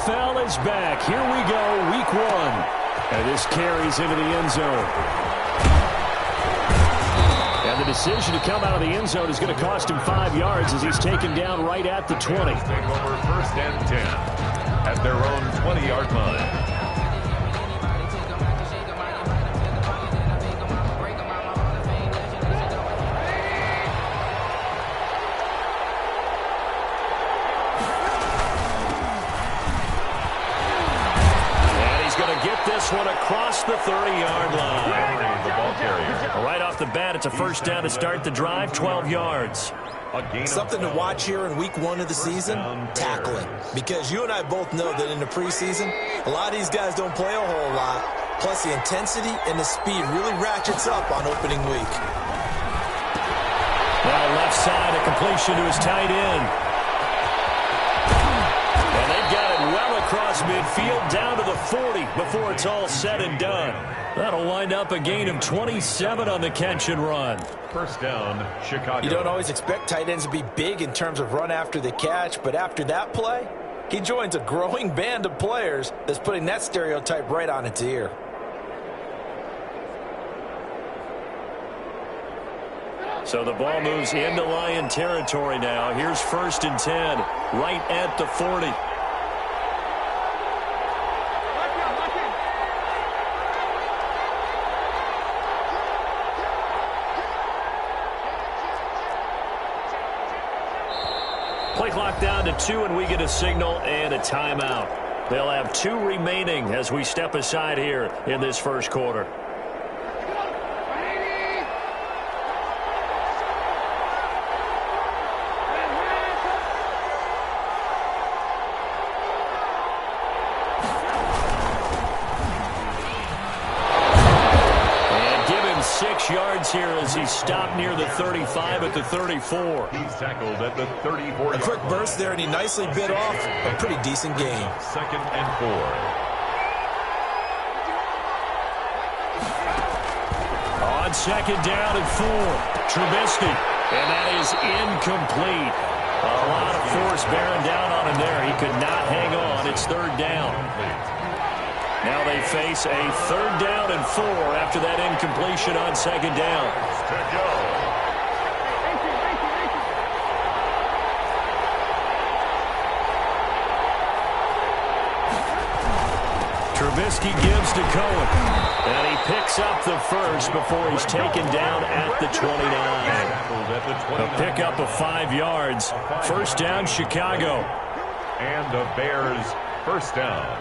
NFL is back. Here we go, week 1. And this carries into the end zone. And the decision to come out of the end zone is going to cost him 5 yards as he's taken down right at the 20. Take over 1st and 10 at their own 20-yard line. This one across the 30-yard line. The ball carrier. Right off the bat, it's a first down to start the drive, 12 yards. Something to watch here in week 1 of the season, tackling. Because you and I both know that in the preseason, a lot of these guys don't play a whole lot. Plus, the intensity and the speed really ratchets up on opening week. Now left side, a completion to his tight end. And they've got it well across midfield down to the 40 before it's all said and done. That'll wind up a gain of 27 on the catch and run. First down, Chicago. You don't always expect tight ends to be big in terms of run after the catch, but after that play, he joins a growing band of players that's putting that stereotype right on its ear. So the ball moves into Lion territory now. Here's 1st and 10, right at the 40. Play clock down to 2, and we get a signal and a timeout. They'll have 2 remaining as we step aside here in this first quarter. Yards here as he stopped near the 35 at the 34. He's tackled at the 34. A quick burst there, and he nicely bit off a pretty decent gain. 2nd and 4. On 2nd down and 4, Trubisky, and that is incomplete. A lot of force bearing down on him there. He could not hang on. It's 3rd down. Now they face a 3rd down and 4 after that incompletion on 2nd down. Trubisky gives to Cohen, and he picks up the first before he's taken down at the 29. A pickup of 5 yards. 1st down, Chicago. And the Bears' 1st down.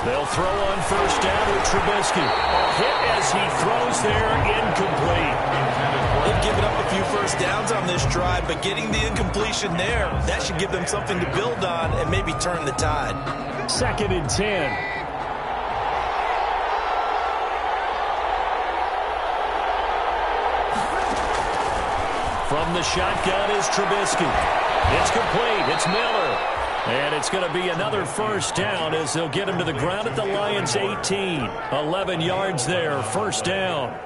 They'll throw on 1st down with Trubisky. A hit as he throws there, incomplete. They've given up a few first downs on this drive, but getting the incompletion there, that should give them something to build on and maybe turn the tide. 2nd and 10. From the shotgun is Trubisky. It's complete. It's Miller. And it's going to be another 1st down as they'll get him to the ground at the Lions' 18. 11 yards there, 1st down.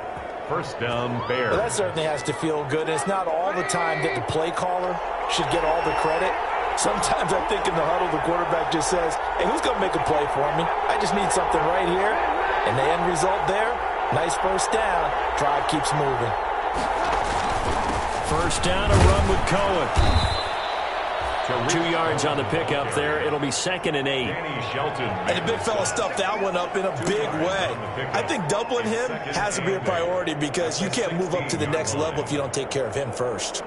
1st down, Bears. Well, that certainly has to feel good. And it's not all the time that the play caller should get all the credit. Sometimes I think in the huddle, the quarterback just says, hey, who's going to make a play for me? I just need something right here. And the end result there, nice 1st down. Drive keeps moving. 1st down, a run with Cohen. 2 yards on the pickup there. It'll be 2nd and 8. And the big fella stuffed that one up in a big way. I think doubling him has to be a priority because you can't move up to the next level if you don't take care of him first.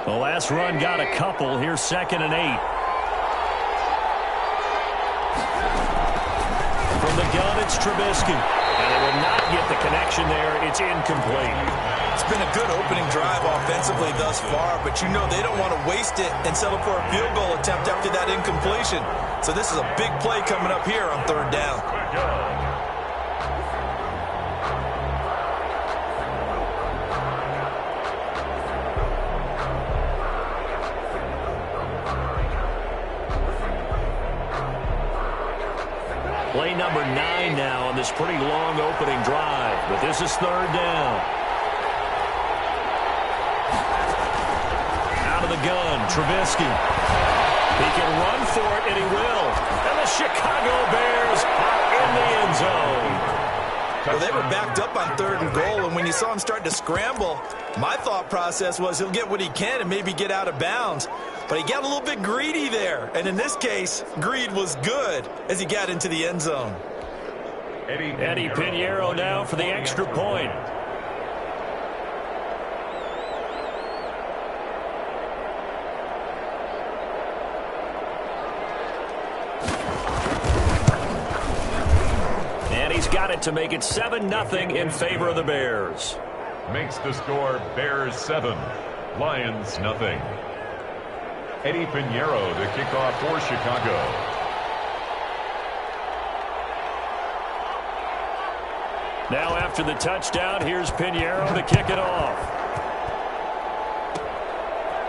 The last run got a couple. Here's 2nd and 8. From the gun, it's Trubisky. And they will not get the connection there. It's incomplete. It's been a good opening drive offensively thus far, but you know they don't want to waste it and settle for a field goal attempt after that incompletion. So this is a big play coming up here on 3rd down. Play number 9 now on this pretty long opening drive. But this is third down. Out of the gun, Trubisky. He can run for it, and he will. And the Chicago Bears are in the end zone. Well, they were backed up on 3rd and goal, and when you saw him start to scramble, my thought process was he'll get what he can and maybe get out of bounds. But he got a little bit greedy there. And in this case, greed was good as he got into the end zone. Eddie Pinheiro now for the extra point. And he's got it to make it 7-0 in favor of the Bears. Makes the score Bears 7, Lions nothing. Eddie Pinheiro, the kickoff for Chicago. Now after the touchdown, here's Pinheiro to kick it off.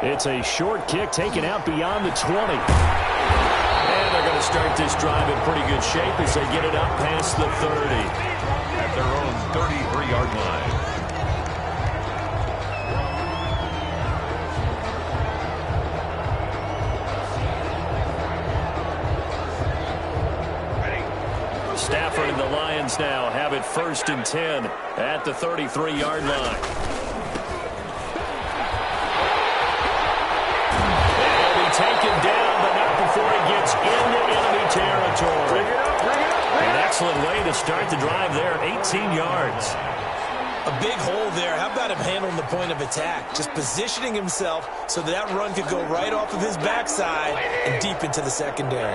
It's a short kick taken out beyond the 20. And they're going to start this drive in pretty good shape as they get it up past the 30. At their own 33-yard line. Stafford and the Lions now have it 1st and 10 at the 33-yard line. And he'll be taken down, but not before he gets into enemy territory. An excellent way to start the drive there, 18 yards. A big hole there. How about him handling the point of attack? Just positioning himself so that run could go right off of his backside and deep into the secondary.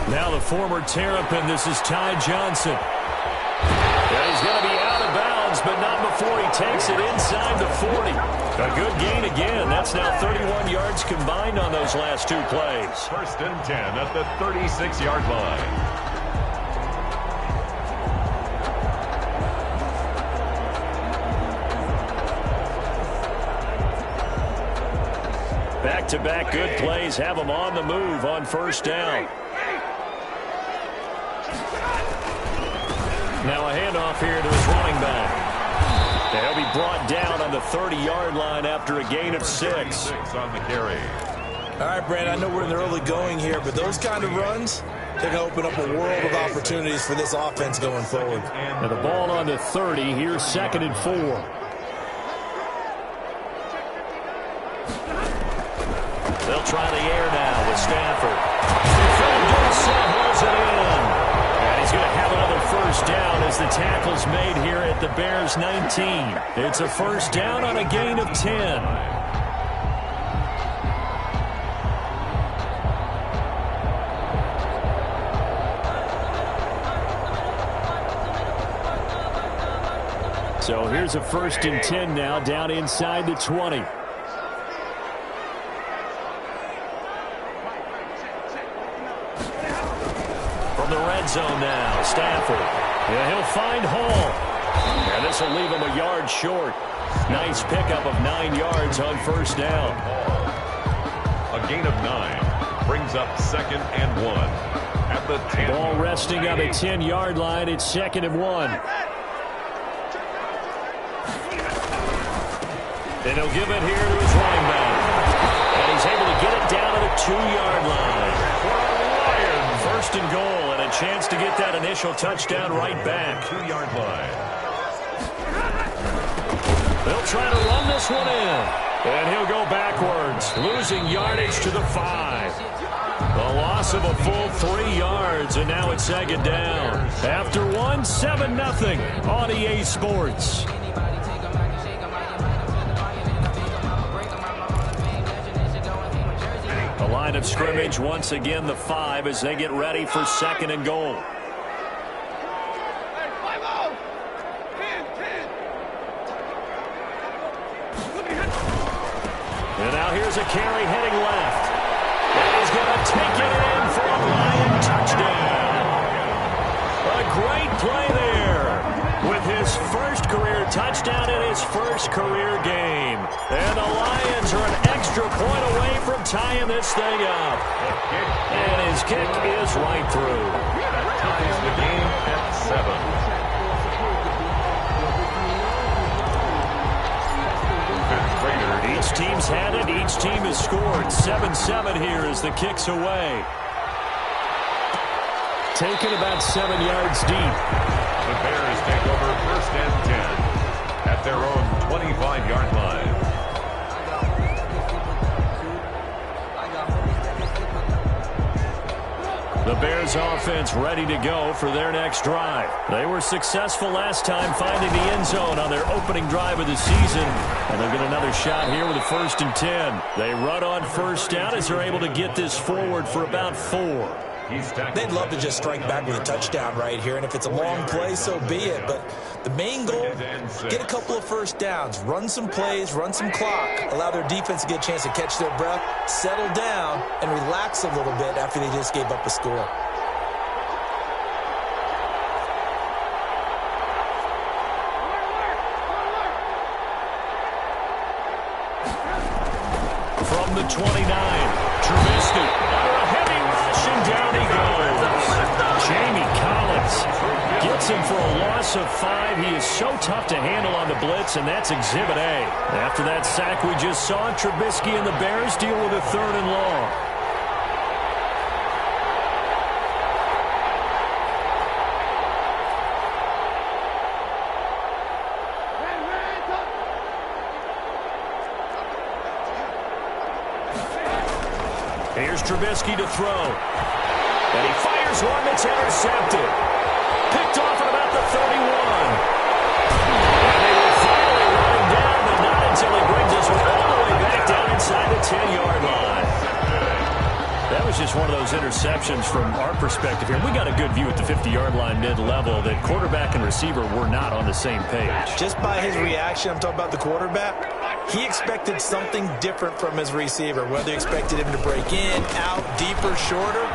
Now the former Terrapin, this is Ty Johnson. Yeah, he's going to be out of bounds, but not before he takes it inside the 40. A good gain again. That's now 31 yards combined on those last 2 plays. 1st and 10 at the 36-yard line. Back-to-back good plays have him on the move on 1st down. Now a handoff here to his running back. They'll be brought down on the 30-yard line after a gain of 6. On the carry. All right, Brad, I know we're in the early going here, but those kind of runs, they're going to open up a world of opportunities for this offense going forward. And the ball on the 30. Here's 2nd and 4. They'll try the air now with Stafford. Hauls it in. And he's going to have another 1st down as the tackle's made here at the Bears 19. It's a 1st down on a gain of 10. So here's a 1st and 10 now down inside the 20. From the red zone now, Stafford. Yeah, he'll find Hall. And this will leave him a yard short. Nice pickup of 9 yards on 1st down. A gain of 9 brings up 2nd and 1 at the 10. Ball resting on the 10-yard line. It's 2nd and 1. And he'll give it here to his running back. And he's able to get it down to the 2-yard line. 1st and goal, and a chance to get that initial touchdown right back. 2-yard line. They'll try to run this one in. And he'll go backwards, losing yardage to the 5. A loss of a full 3 yards, and now it's 2nd down. After 1, 7-0 on EA Sports. The line of scrimmage, once again, the 5 as they get ready for 2nd and goal. And now here's a carry heading left. And he's going to take it in for a Lion touchdown. A great play there with his 1st career touchdown in his 1st career game. And the Lions are an extra point away from tying this thing up. And his kick is right through. That ties the game at 7. Each team's had it. Each team has scored. 7-7 here as the kick's away. Taken about 7 yards deep. The Bears take over 1st and 10 at their own 25-yard line. The Bears offense ready to go for their next drive. They were successful last time finding the end zone on their opening drive of the season. And they'll get another shot here with a 1st and 10. They run on 1st down as they're able to get this forward for about 4. They'd love to just strike back with a touchdown right here, and if it's a long play, so be it. But the main goal, get a couple of 1st downs, run some plays, run some clock, allow their defense to get a chance to catch their breath, settle down, and relax a little bit after they just gave up a score. From the 29, Trubisky. And down he goes. Jamie Collins gets him for a loss of 5. He is so tough to handle on the blitz, and that's Exhibit A. After that sack we just saw, Trubisky and the Bears deal with a 3rd and long. Here's Trubisky to throw. And he fires one that's intercepted. Picked off at about the 31. And they will finally run him down, but not until he brings us all the way back down inside the 10-yard line. That was just one of those interceptions from our perspective here. We got a good view at the 50-yard line mid-level that quarterback and receiver were not on the same page. Just by his reaction, I'm talking about the quarterback, he expected something different from his receiver. Whether he expected him to break in, out, deeper, shorter,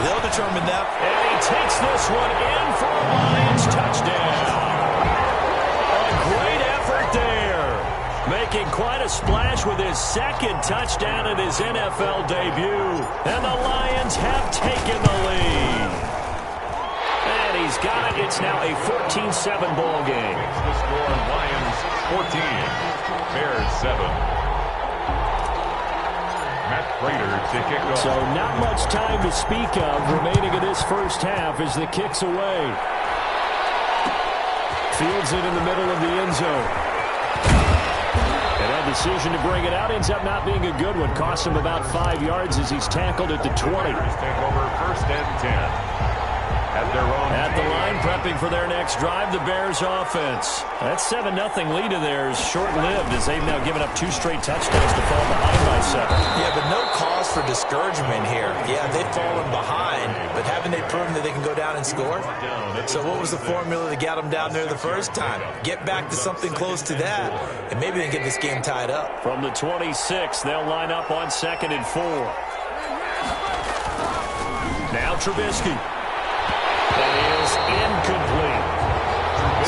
they'll determine that. And he takes this one in for a Lions touchdown. A great effort there. Making quite a splash with his 2nd touchdown in his NFL debut. And the Lions have taken the lead. And he's got it. It's now a 14-7 ball game. Makes the score Lions 14, Bears 7. Matt Prater to kick off. So not much time to speak of remaining in this 1st half as the kick's away. Fields it in the middle of the end zone. And that decision to bring it out ends up not being a good one. Costs him about 5 yards as he's tackled at the 20. Bears take over 1st and 10. At the line, prepping for their next drive, the Bears offense. That 7-0 lead of theirs short-lived as they've now given up 2 straight touchdowns to fall behind by 7. Yeah, but no cause for discouragement here. Yeah, they've fallen behind, but haven't they proven that they can go down and score? So what was the formula that got them down there the first time? Get back to something close to that, and maybe they can get this game tied up. From the 26, they'll line up on 2nd and 4. Now Trubisky. That is incomplete.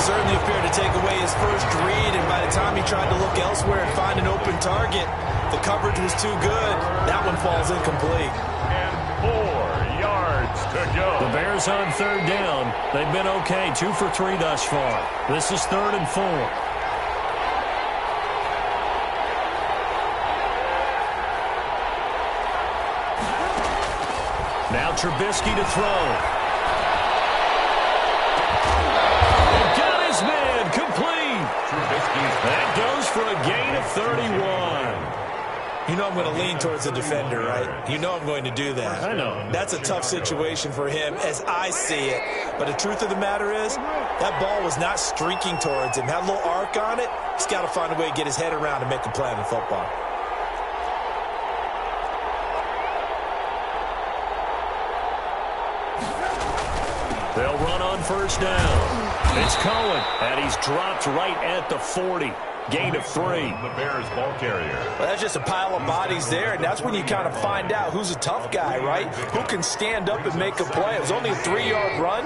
Certainly appeared to take away his first read, and by the time he tried to look elsewhere and find an open target, the coverage was too good. That one falls incomplete. And 4 yards to go. The Bears on 3rd down. They've been okay, 2 for 3 thus far. This is 3rd and 4. Now Trubisky to throw. That goes for a gain of 31. You know I'm going to lean towards the defender, right? You know I'm going to do that. I know. That's a tough situation for him as I see it. But the truth of the matter is, that ball was not streaking towards him. Had a little arc on it. He's got to find a way to get his head around and make a play on the football. They'll run on 1st down. It's Cohen, and he's dropped right at the 40. Gain of 3. The Bears ball carrier. Well, that's just a pile of bodies there, and that's when you kind of find out who's a tough guy, right? Who can stand up and make a play. It was only a 3-yard run,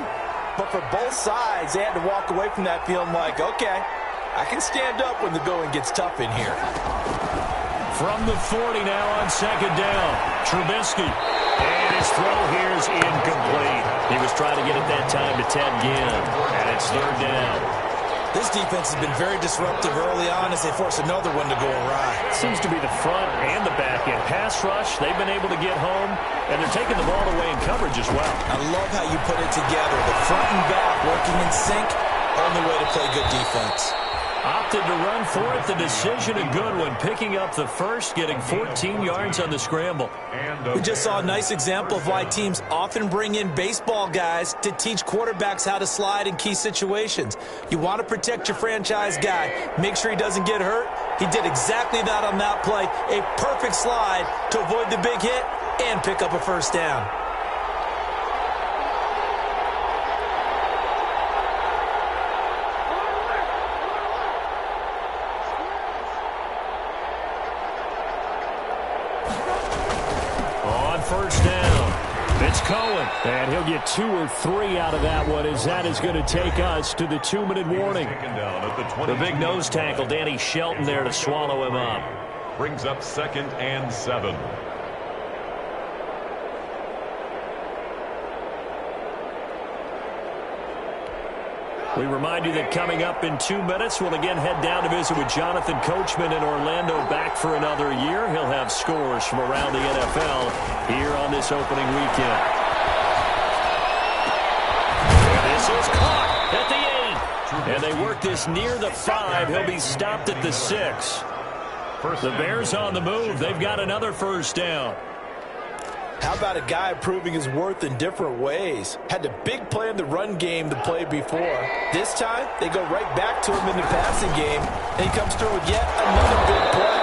but for both sides, they had to walk away from that feeling like, okay, I can stand up when the going gets tough in here. From the 40 now on second down. Trubisky. And his throw here is incomplete. He was trying to get it that time to Ted Ginn. And it's third down. This defense has been very disruptive early on as they force another one to go awry. Seems to be the front and the back end. Pass rush, they've been able to get home, and they're taking the ball away in coverage as well. I love how you put it together. The front and back working in sync. Only way to play good defense. Opted to run for it. The decision a good one. Picking up the first, getting 14 yards on the scramble. We just saw a nice example of why teams often bring in baseball guys to teach quarterbacks how to slide in key situations. You want to protect your franchise guy. Make sure he doesn't get hurt. He did exactly that on that play. A perfect slide to avoid the big hit and pick up a first down. First down. It's Cohen. And he'll get 2 or 3 out of that one, as that is going to take us to the 2-minute warning. The big nose tackle, Danny Shelton, there to swallow him up. Brings up 2nd and 7. We remind you that coming up in 2 minutes, we'll again head down to visit with Jonathan Coachman in Orlando, back for another year. He'll have scores from around the NFL here on this opening weekend. And this is caught at the 8. And they work this near the 5. He'll be stopped at the 6. The Bears on the move. They've got another first down. How about a guy proving his worth in different ways? Had a big play in the run game to play before. This time, they go right back to him in the passing game, and he comes through with yet another big play.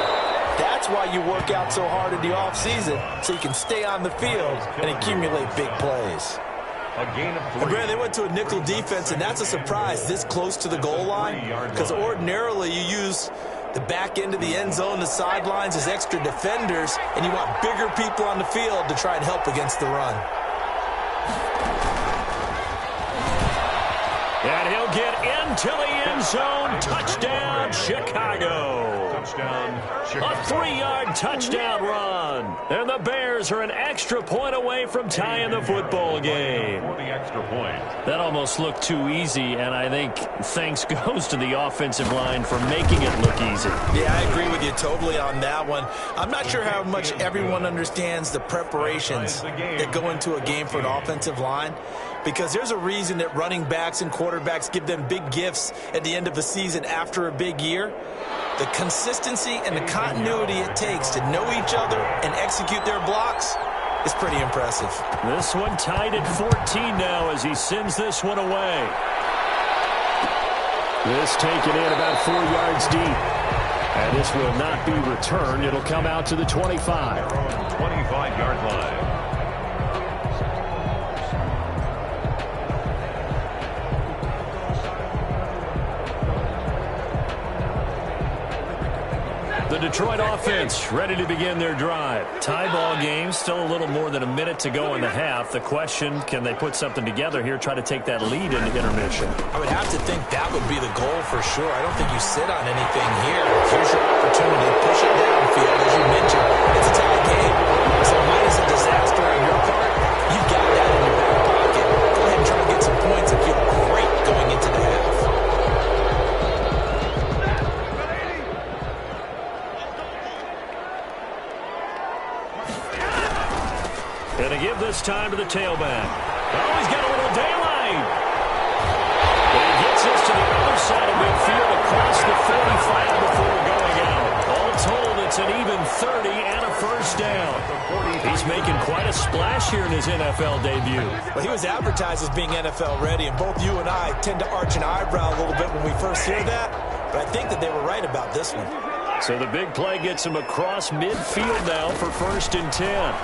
That's why you work out so hard in the offseason, so you can stay on the field and accumulate big plays. A gain of 3. And Brad, they went to a nickel defense, and that's a surprise this close to the goal line, because ordinarily you use the back end of the end zone, the sidelines as extra defenders, and you want bigger people on the field to try and help against the run. And he'll get into the end zone. Touchdown, Chicago. A 3-yard touchdown run. And the Bears are an extra point away from tying the football game. For the extra point. That almost looked too easy, and I think thanks goes to the offensive line for making it look easy. Yeah, I agree with you totally on that one. I'm not sure how much everyone understands the preparations that go into a game for an offensive line, because there's a reason that running backs and quarterbacks give them big gifts at the end of a season after a big year. The consistency and the continuity it takes to know each other and execute their blocks is pretty impressive. This one tied at 14 now as he sends this one away. This taken in about 4 yards deep. And this will not be returned. It'll come out to the 25. 25-yard line. The Detroit offense ready to begin their drive. Tie ball game, still a little more than a minute to go in the half. The question, can they put something together here, try to take that lead into intermission? I would have to think that would be the goal for sure. I don't think you sit on anything here. Here's your opportunity. Push it downfield. As you mentioned, it's a tie game. So when is a disaster on your part? You've got that in your back pocket. Go ahead and try to get some points and feel great going into the half. And to give this time to the tailback. Oh, he's got a little daylight. And he gets us to the other side of midfield across the 45 before going out. All told, it's an even 30 and a first down. He's making quite a splash here in his NFL debut. Well, he was advertised as being NFL ready, and both you and I tend to arch an eyebrow a little bit when we first hear that, but I think that they were right about this one. So the big play gets him across midfield now for 1st and 10.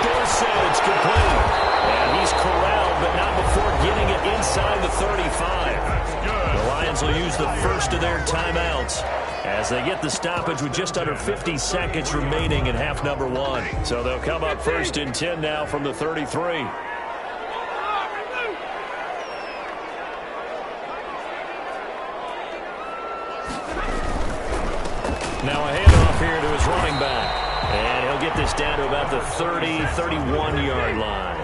Dorsett, it's complete. And he's corralled, but not before getting it inside the 35. The Lions will use the first of their timeouts as they get the stoppage with just under 50 seconds remaining in half number 1. So they'll come up 1st and 10 now from the 33. Now a handoff here to his running back. And he'll get this down to about the 30, 31-yard line.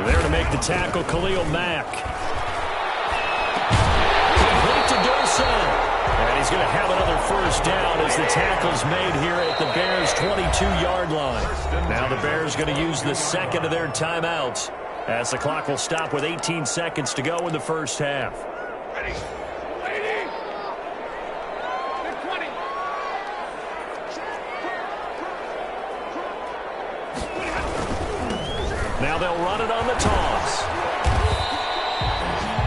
There to make the tackle, Khalil Mack. Complete to Dorset. And he's going to have another first down as the tackle's made here at the Bears' 22-yard line. Now the Bears going to use the second of their timeouts as the clock will stop with 18 seconds to go in the first half. Ready. Now they'll run it on the toss.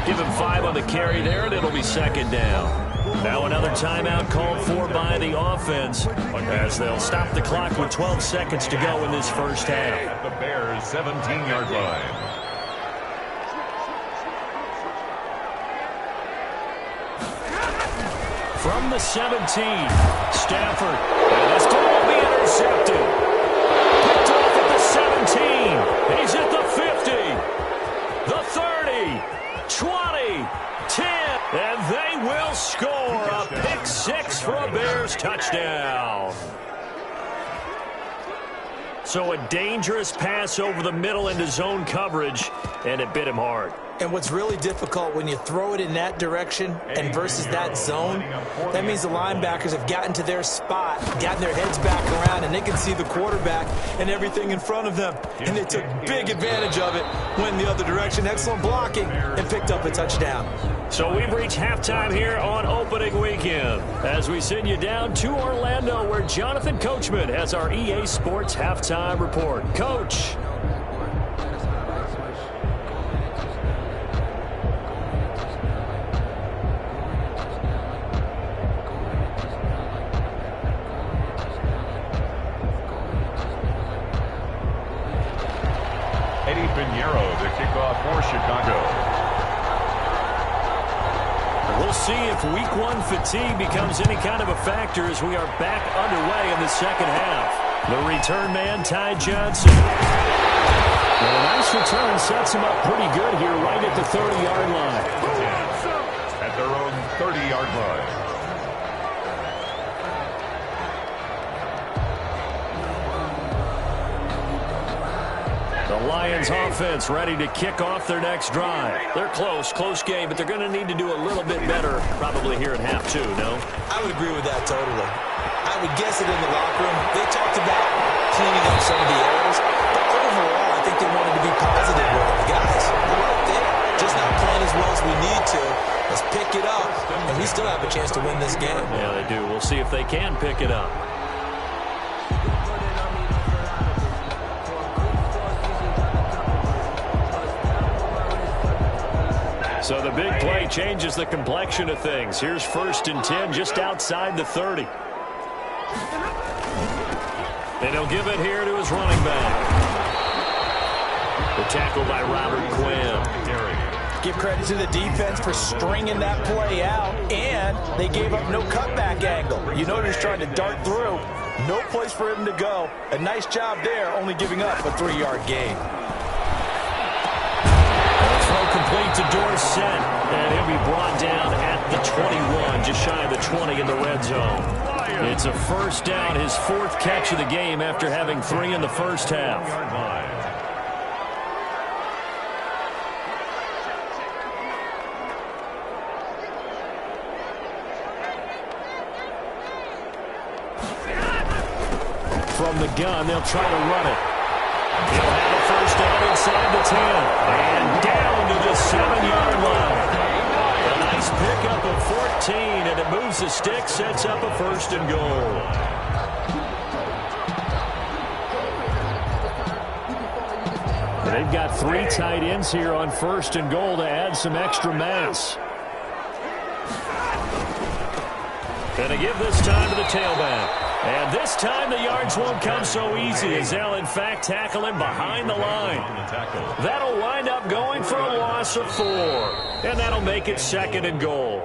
Give him 5 on the carry there, and it'll be second down. Now another timeout called for by the offense as they'll stop the clock with 12 seconds to go in this first half. At the Bears' 17-yard line. From the 17, Stafford. And this time will be intercepted. Picked off at the 17. He's at the 50. The 30. 20. 10. And they will score a pick 6 for a Bears touchdown. So a dangerous pass over the middle into zone coverage, and it bit him hard. And what's really difficult when you throw it in that direction and versus that zone, that means the linebackers have gotten to their spot, gotten their heads back around, and they can see the quarterback and everything in front of them. And they took big advantage of it, went in the other direction, excellent blocking, and picked up a touchdown. So we've reached halftime here on opening weekend as we send you down to Orlando where Jonathan Coachman has our EA Sports halftime report. Coach. The kickoff for Chicago. We'll see if week 1 fatigue becomes any kind of a factor as we are back underway in the second half. The return man, Ty Johnson. And a nice return sets him up pretty good here right at the 30-yard line. At their own 30-yard line. The Lions offense ready to kick off their next drive. They're close game, but they're going to need to do a little bit better probably here at half 2, no? I would agree with that totally. I would guess it in the locker room. They talked about cleaning up some of the errors, but overall I think they wanted to be positive with it. Guys, we're right there. Just not playing as well as we need to. Let's pick it up, and we still have a chance to win this game. Yeah, they do. We'll see if they can pick it up. So the big play changes the complexion of things. Here's 1st and 10 just outside the 30. And he'll give it here to his running back. The tackle by Robert Quinn. Give credit to the defense for stringing that play out, and they gave up no cutback angle. You notice trying to dart through. No place for him to go. A nice job there, only giving up a 3-yard gain. Throw complete to Dorset, and he'll be brought down at the 21, just shy of the 20 in the red zone. It's a first down, his 4th catch of the game after having 3 in the first half. From the gun, they'll try to run it. He'll have a first down inside the 10. And down to the 7-yard line. A nice pickup of 14, and it moves the stick, sets up a 1st and goal. They've got 3 tight ends here on 1st and goal to add some extra mass. And to give this time to the tailback. And this time the yards won't come so easy as they'll, in fact, tackle him behind the line. That'll wind up going for a loss of 4. And that'll make it 2nd and goal.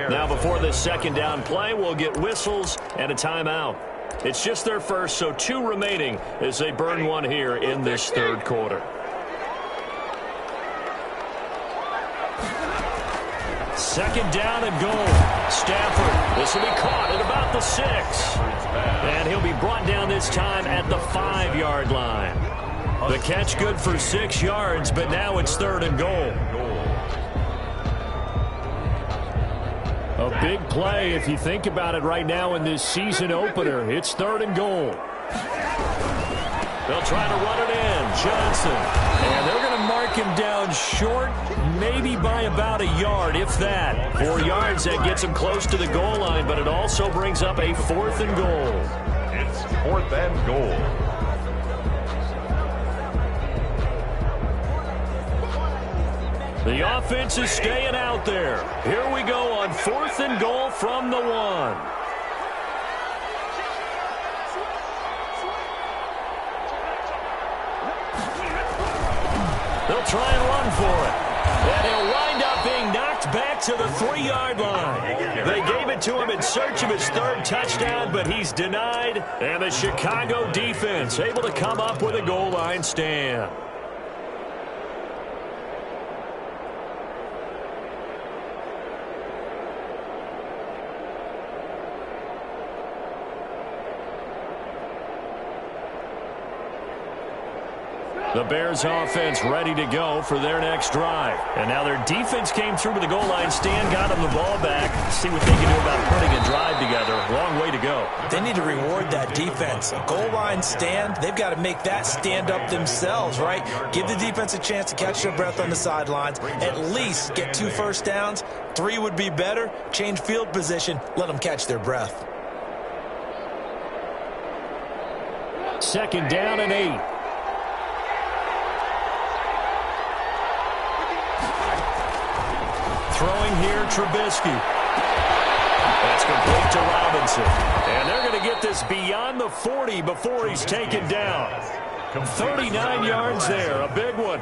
Now, before this second down play, we'll get whistles and a timeout. It's just their first, so 2 remaining as they burn 1 here in this 3rd quarter. Second down and goal. Stafford. This will be caught at about at the 6. And he'll be brought down this time at the 5-yard line. The catch good for 6 yards, but now it's 3rd and goal. A big play if you think about it right now in this season opener. It's 3rd and goal. They'll try to run it in. Johnson. And they're going to mark him down short, maybe by about a yard, if that. 4 yards, that gets him close to the goal line, but it also brings up a 4th and goal. It's 4th and goal. The offense is staying out there. Here we go on 4th and goal from the 1. They'll try and run for it. And he'll wind up being knocked back to the 3-yard line. They gave it to him in search of his 3rd touchdown, but he's denied. And the Chicago defense able to come up with a goal line stand. The Bears offense ready to go for their next drive. And now their defense came through with the goal line stand, got them the ball back. See what they can do about putting a drive together. Long way to go. They need to reward that defense. A goal line stand, they've got to make that stand up themselves, right? Give the defense a chance to catch their breath on the sidelines. At least get 2 first downs. 3 would be better. Change field position. Let them catch their breath. 2nd down and 8. Throwing here, Trubisky. That's complete to Robinson. And they're going to get this beyond the 40 before he's taken down. 39 yards there, a big one.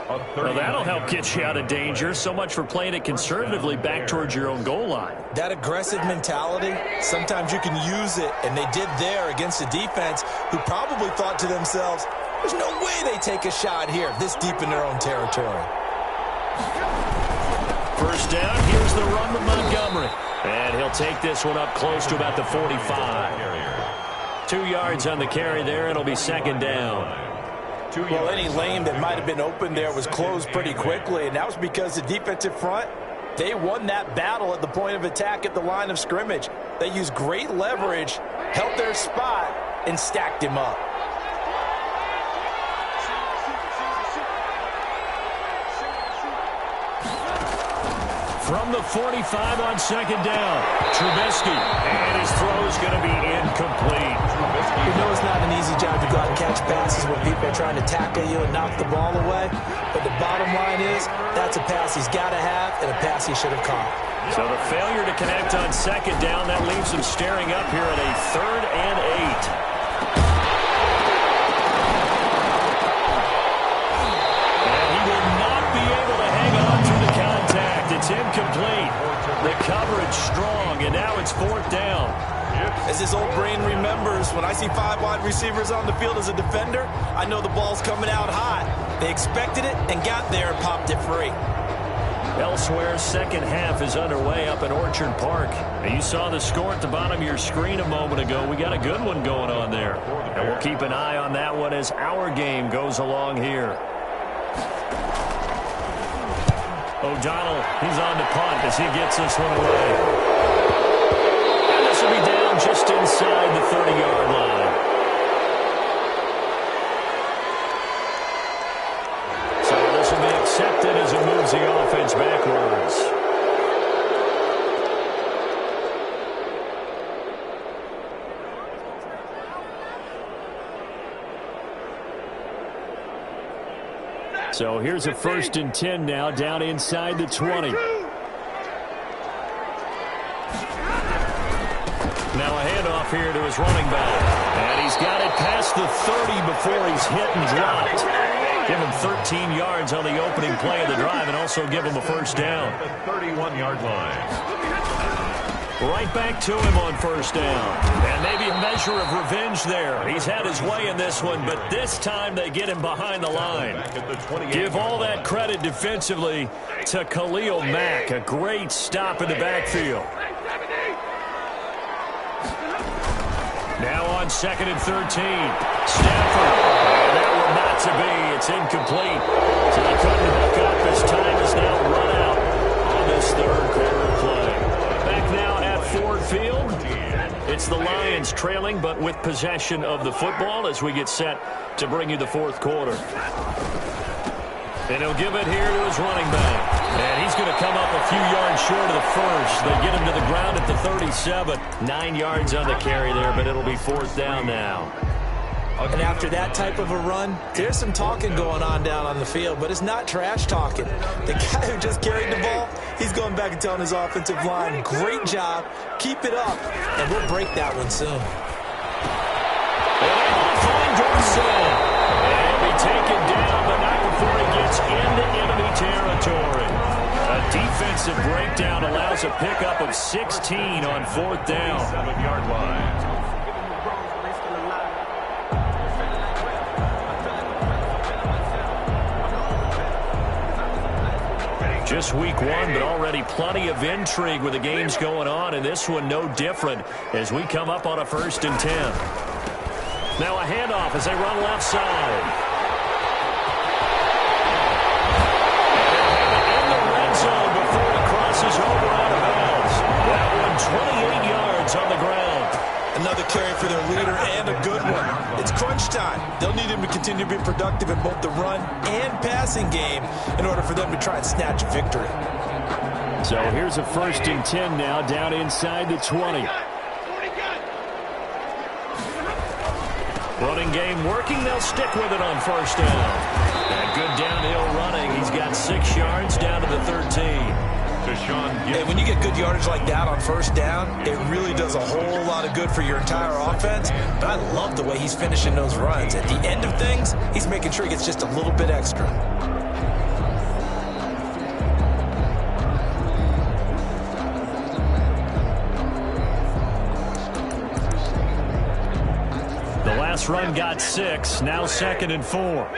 Well, that'll help get you out of danger. So much for playing it conservatively back towards your own goal line. That aggressive mentality, sometimes you can use it, and they did there against a defense who probably thought to themselves, there's no way they take a shot here this deep in their own territory. 1st down, here's the run with Montgomery. And he'll take this one up close to about the 45. 2 yards on the carry there, it'll be 2nd down. Well, any lane that might have been open there was closed pretty quickly, and that was because the defensive front, they won that battle at the point of attack at the line of scrimmage. They used great leverage, held their spot, and stacked him up. From the 45 on 2nd down, Trubisky, and his throw is going to be incomplete. You know it's not an easy job to go out and catch passes when people are trying to tackle you and knock the ball away, but the bottom line is that's a pass he's got to have and a pass he should have caught. So the failure to connect on 2nd down, that leaves him staring up here at a 3rd and 8. It's incomplete. The coverage strong, and now it's 4th down. As his old brain remembers, when I see 5 wide receivers on the field as a defender, I know the ball's coming out hot. They expected it and got there and popped it free. Elsewhere, 2nd half is underway up at Orchard Park. And you saw the score at the bottom of your screen a moment ago. We got a good one going on there. And we'll keep an eye on that one as our game goes along here. O'Donnell, he's on to punt as he gets this one away. And this will be down just inside the 30-yard line. So this will be accepted as it moves the offense backwards. So here's a 1st and 10 now, down inside the 20. Now a handoff here to his running back. And he's got it past the 30 before he's hit and dropped. Give him 13 yards on the opening play of the drive and also give him a 1st down. The 31-yard line. Right back to him on 1st down. And maybe a measure of revenge there. He's had his way in this one, but this time they get him behind the line. Give all that credit defensively to Khalil Mack. A great stop in the backfield. Now on 2nd and 13. Stafford. And that one not to be. It's incomplete. So they couldn't hook up. His time is now run out on this third quarter play. Back now at Ford Field. It's the Lions trailing, but with possession of the football as we get set to bring you the fourth quarter. And he'll give it here to his running back. And he's going to come up a few yards short of the first. They get him to the ground at the 37. 9 yards on the carry there, but it'll be fourth down now. And after that type of a run, there's some talking going on down on the field, but it's not trash talking. The guy who just carried the ball, he's going back and telling his offensive line, great job, keep it up, and we'll break that one soon. And he'll be taken down, but not before he gets into enemy territory. A defensive breakdown allows a pickup of 16 on fourth down. 7-yard line. Just week one, but already plenty of intrigue with the games going on, and this one no different as we come up on a 1st and 10. Now a handoff as they run left side. In the red zone before he crosses over out of bounds. That one 28 yards on the ground. Another carry for their leader and a good one. It's crunch time. They'll need him to continue to be productive in both the run and passing game in order for them to try and snatch a victory. So here's a 1st and 10 now down inside the 20. Running game working. They'll stick with it on 1st down. And good downhill running. He's got 6 yards down to the 13. Hey, when you get good yardage like that on 1st down, it really does a whole lot of good for your entire offense. But I love the way he's finishing those runs. At the end of things, he's making sure he gets just a little bit extra. The last run got 6. Now 2nd and 4.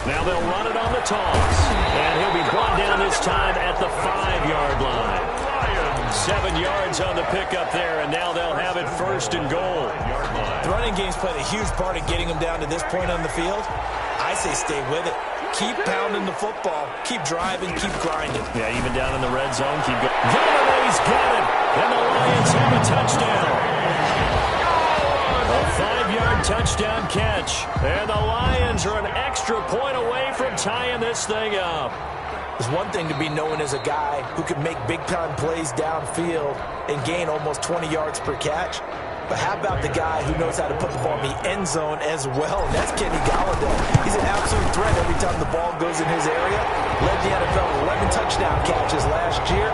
Now they'll run it on the toss. And he'll be brought down this time at the 5-yard line. 7 yards on the pickup there, and now they'll have it 1st and goal. The running game's played a huge part in getting them down to this point on the field. I say stay with it. Keep pounding the football. Keep driving. Keep grinding. Yeah, even down in the red zone. Keep going. He's got it. And the Lions have a touchdown. A 5-yard touchdown catch. And the Lions are an extra point away from tying this thing up. It's one thing to be known as a guy who can make big-time plays downfield and gain almost 20 yards per catch. But how about the guy who knows how to put the ball in the end zone as well? And that's Kenny Galladay. He's an absolute threat every time the ball goes in his area. Led the NFL with 11 touchdown catches last year.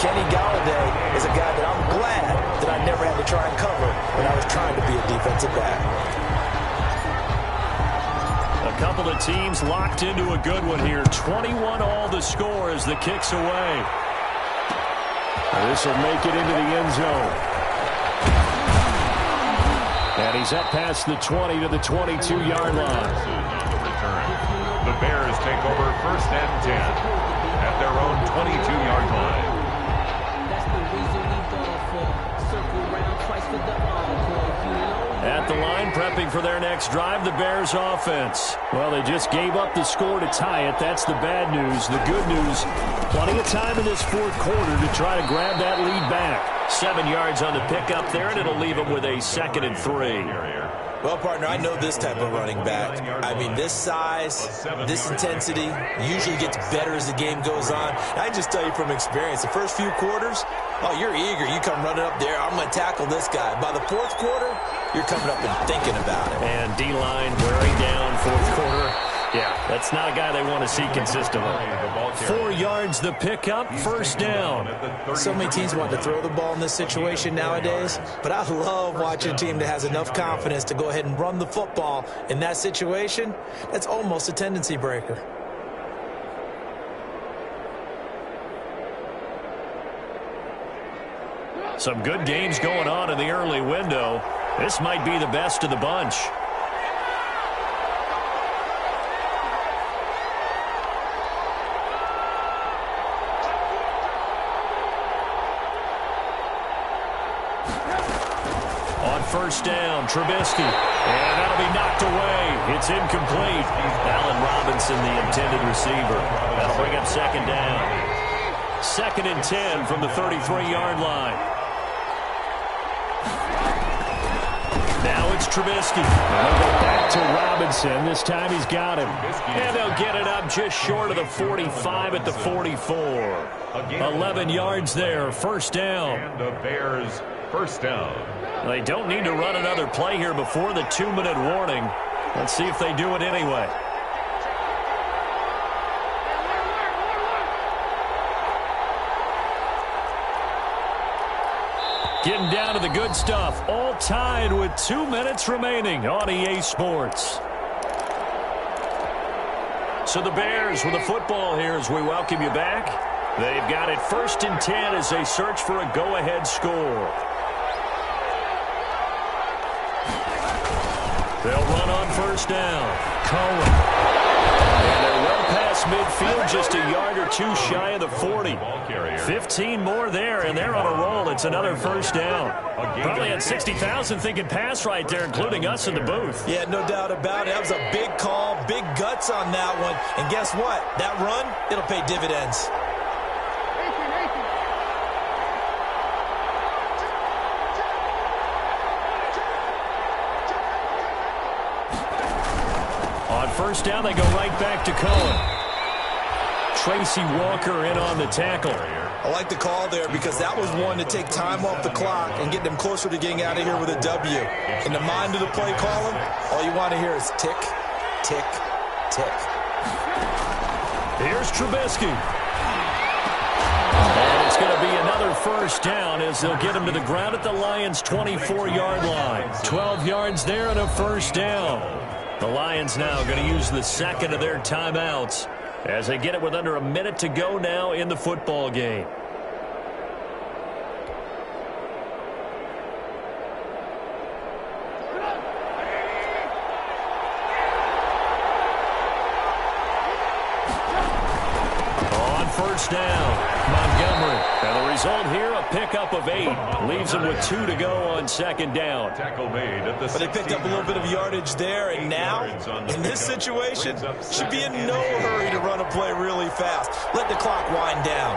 Kenny Galladay is a guy that I'm glad that I never had to try and cover when I was trying to be a defensive back. A couple of teams locked into a good one here. 21 all the score as the kick's away. This will make it into the end zone. And he's up past the 20 to the 22-yard line. The Bears take over 1st and 10 at their own 22-yard line. That's the reason we go for circle round twice for the encore. At the line, prepping for their next drive, the Bears offense. Well, they just gave up the score to tie it. That's the bad news. The good news, plenty of time in this fourth quarter to try to grab that lead back. 7 yards on the pickup there, and it'll leave them with a 2nd and 3. Well, partner, I know this type of running back. I mean, this size, this intensity usually gets better as the game goes on. I just tell you from experience, the first few quarters, oh, you're eager. You come running up there, I'm going to tackle this guy. By the fourth quarter, you're coming up and thinking about it. And D-line wearing down fourth quarter. Yeah, that's not a guy they want to see consistently. 4 yards the pickup, 1st down. So many teams want to throw the ball in this situation nowadays, but I love watching a team that has enough confidence to go ahead and run the football in that situation. That's almost a tendency breaker. Some good games going on in the early window. This might be the best of the bunch. first down. Trubisky. And that'll be knocked away. It's incomplete. Allen Robinson, the intended receiver. That'll bring up second down. 2nd and 10 from the 33-yard line. Now it's Trubisky. And they'll go back to Robinson. This time he's got him. And they'll get it up just short of the 45 at the 44. 11 yards there, first down. And the Bears first down. They don't need to run another play here before the 2-minute warning. Let's see if they do it anyway. Getting down to the good stuff. All tied with 2 minutes remaining on EA Sports. So the Bears with the football here as we welcome you back. They've got it 1st and 10 as they search for a go-ahead score. They'll run on first down. Cohen. And they're well past midfield, just a yard or two shy of the 40. 15 more there, and they're on a roll. It's another first down. Probably had 60,000 thinking pass right there, including us in the booth. Yeah, no doubt about it. That was a big call, big guts on that one. And guess what? That run, it'll pay dividends. On first down, they go right back to Cohen. Tracy Walker in on the tackle. I like the call there because that was one to take time off the clock and get them closer to getting out of here with a W. In the mind of the play caller, all you want to hear is tick, tick, tick. Here's Trubisky. And it's going to be another first down as they'll get him to the ground at the Lions' 24-yard line. 12 yards there and a first down. The Lions now going to use the second of their timeouts as they get it with under a minute to go now in the football game. On first down, Montgomery. And the result here, a pickup of 8. Leaves them with 2 to go on second down. Tackle made at the But they picked up a little bit of yardage there, and now, in this situation, should be in no hurry to run a play really fast. Let the clock wind down.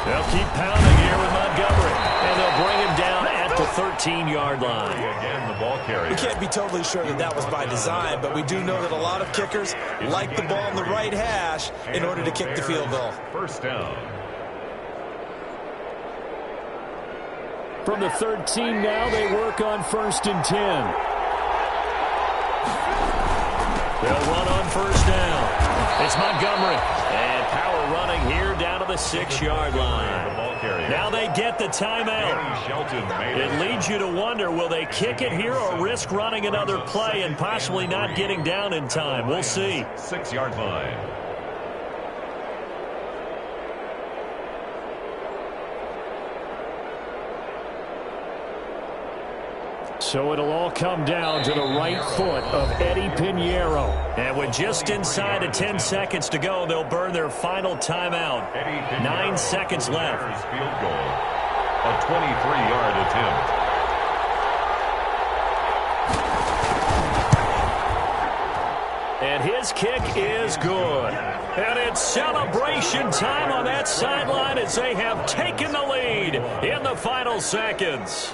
They'll keep pounding here with Montgomery, and they'll bring him down at the 13-yard line. Again, the ball carrier. We can't be totally sure that that was by design, but we do know that a lot of kickers like the ball in the right hash in order to kick the field goal. First down. From the 13 now, they work on 1st and 10. They'll run on first down. It's Montgomery. And power running here down to the 6-yard line. Now they get the timeout. It leads you to wonder, will they kick it here or risk running another play and possibly not getting down in time? We'll see. 6-yard line. So it'll all come down to the right foot of Eddie Pinheiro. And with just inside of 10 seconds to go, they'll burn their final timeout. 9 seconds left. Field goal. A 23-yard attempt. And his kick is good. And it's celebration time on that sideline as they have taken the lead in the final seconds.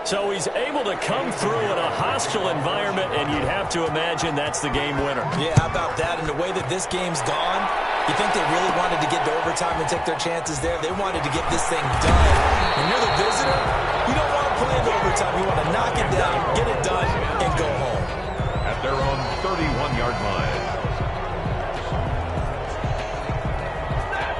So he's able to come through in a hostile environment, and you'd have to imagine that's the game winner. Yeah, how about that? And the way that this game's gone, you think they really wanted to get to overtime and take their chances there? They wanted to get this thing done. When you're the visitor, you don't want to play in overtime. You want to knock it down, get it done, and go home. At their own 31-yard line.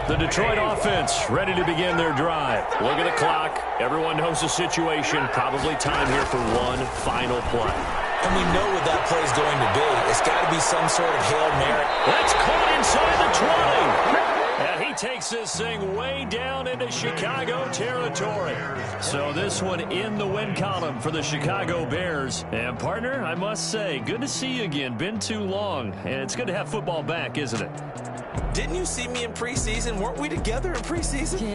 The Detroit offense ready to begin their drive. Look at the clock. Everyone knows the situation. Probably time here for one final play. And we know what that play is going to be. It's got to be some sort of Hail Mary. That's caught inside the 20. And he takes this thing way down into Chicago territory. So this one in the win column for the Chicago Bears. And partner, I must say, good to see you again. Been too long. And it's good to have football back, isn't it? Didn't you see me in preseason? Weren't we together in preseason?